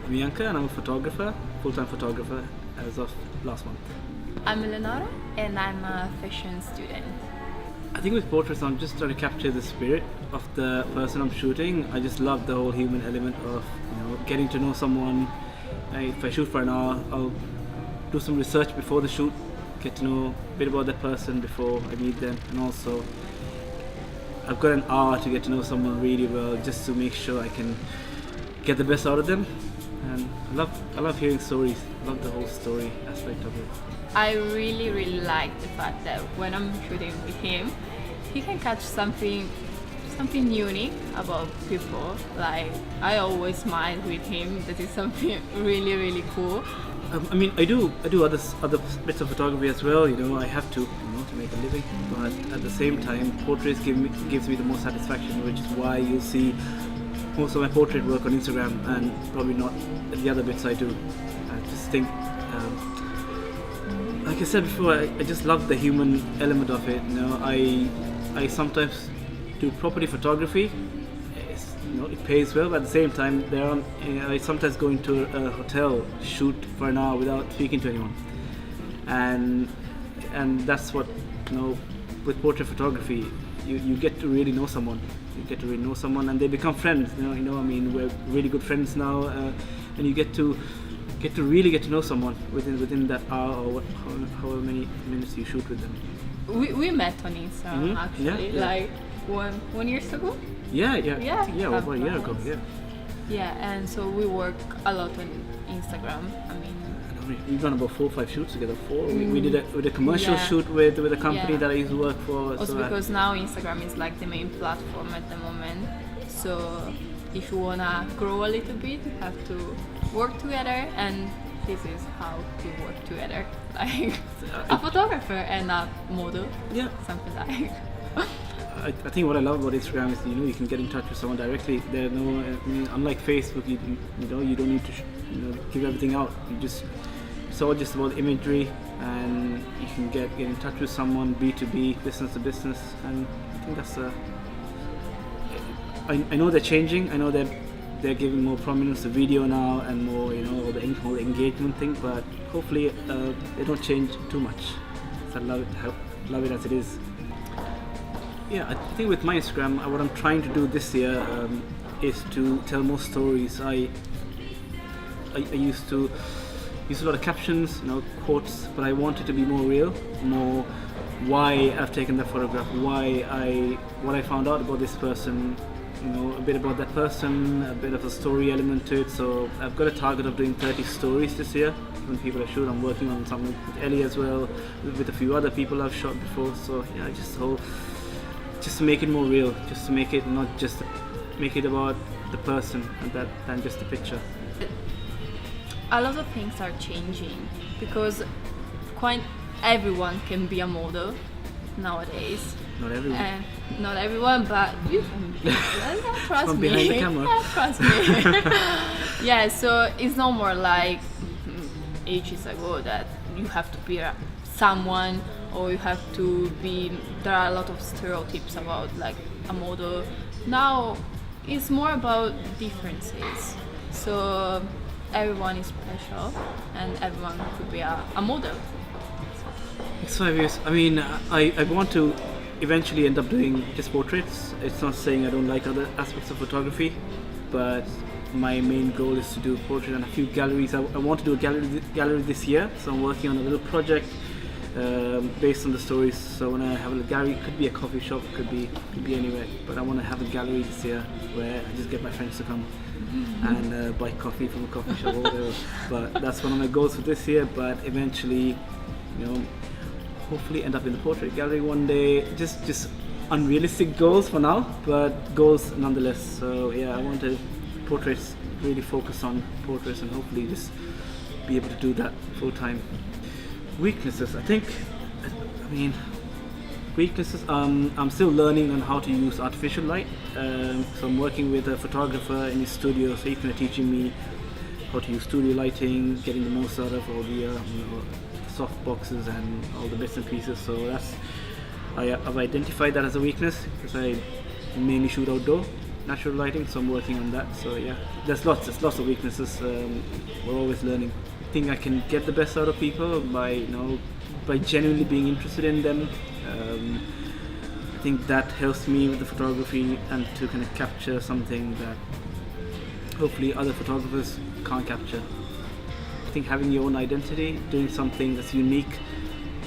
I'm Bianca and I'm a photographer, full-time photographer as of last month. I'm Eleonora and I'm a fashion student. I think with portraits I'm just trying to capture the spirit of the person I'm shooting. I just love the whole human element of getting to know someone. If I shoot for an hour, I'll do some research before the shoot, get to know a bit about that person before I meet them, and also I've got an hour to get to know someone really well just to make sure I can get the best out of them. And I love hearing stories. I love the whole story aspect of it. I really like the fact that when I'm shooting with him, he can catch something unique about people. Like, I always smile with him. That is something really cool. I do other bits of photography as well. I have to make a living, but at the same time, portraits gives me the most satisfaction, which is why you'll see most of my portrait work on Instagram and probably not the other bits I do. I just think, like I said before, I just love the human element of it. I sometimes do property photography. It pays well, but at the same time, I sometimes go into a hotel, shoot for an hour without speaking to anyone, and that's what with portrait photography, you get to really know someone. You get to really know someone, and they become friends. We're really good friends now, and you get to really get to know someone within that hour or however many minutes you shoot with them. We met on Instagram actually, like 1 year ago. Yeah, over a year ago. Yeah, and so we work a lot on Instagram. We've done about 4 or 5 shoots together. We did a commercial shoot with a company that I used to work for. Also because now Instagram is like the main platform at the moment. So if you wanna grow a little bit, you have to work together, and this is how we work together. Like a photographer and a model. Yeah. Something like. I think what I love about Instagram is you can get in touch with someone directly. There are unlike Facebook, you don't need to give everything out. It's all just about imagery, and you can get in touch with someone B2B, business to business, and I think that's I know they're changing. I know they're giving more prominence to video now and more the whole engagement thing, but hopefully they don't change too much. So I love it as it is. Yeah, I think with my Instagram, what I'm trying to do this year is to tell more stories. I used to use a lot of captions, quotes, but I wanted to be more real, more why I've taken that photograph, what I found out about this person, a bit about that person, a bit of a story element to it. So I've got a target of doing 30 stories this year. When people I shoot, I'm working on something with Ellie as well, with a few other people I've shot before. So yeah, just to make it more real, just to make it make it about the person than just the picture. A lot of things are changing because quite everyone can be a model nowadays. Not everyone. But you can be. Trust me. Behind the camera. Trust me. Yeah, so it's no more like ages ago that you have to be someone, or you have to be. There are a lot of stereotypes about like a model. Now it's more about differences. So everyone is special, and everyone could be a model. It's 5 years. I want to eventually end up doing just portraits. It's not saying I don't like other aspects of photography, but my main goal is to do portrait and a few galleries. I want to do a gallery this year, so I'm working on a little project based on the stories. So when I have a gallery, it could be a coffee shop, could be anywhere, but I want to have a gallery this year where I just get my friends to come and buy coffee from a coffee shop or whatever. But that's one of my goals for this year. But eventually, hopefully end up in the portrait gallery one day. Just unrealistic goals for now, but goals nonetheless. So yeah, I want to really focus on portraits and hopefully just be able to do that full time. Weaknesses, weaknesses, I'm still learning on how to use artificial light. So I'm working with a photographer in his studio, so he's kind of teaching me how to use studio lighting, getting the most out of all the soft boxes and all the bits and pieces. So I've identified that as a weakness because I mainly shoot outdoor. natural lighting, so I'm working on that. So yeah, there's lots of weaknesses. We're always learning. I think I can get the best out of people by genuinely being interested in them. I think that helps me with the photography and to kind of capture something that hopefully other photographers can't capture. I think having your own identity, doing something that's unique,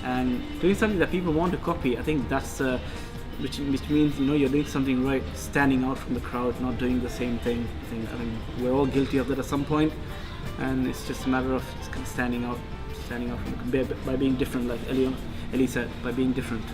and doing something that people want to copy, I think that's which means you're doing something right, standing out from the crowd, not doing the same thing. I think we're all guilty of that at some point, and it's just a matter of just kind of standing out by being different, like Ellie said, by being different.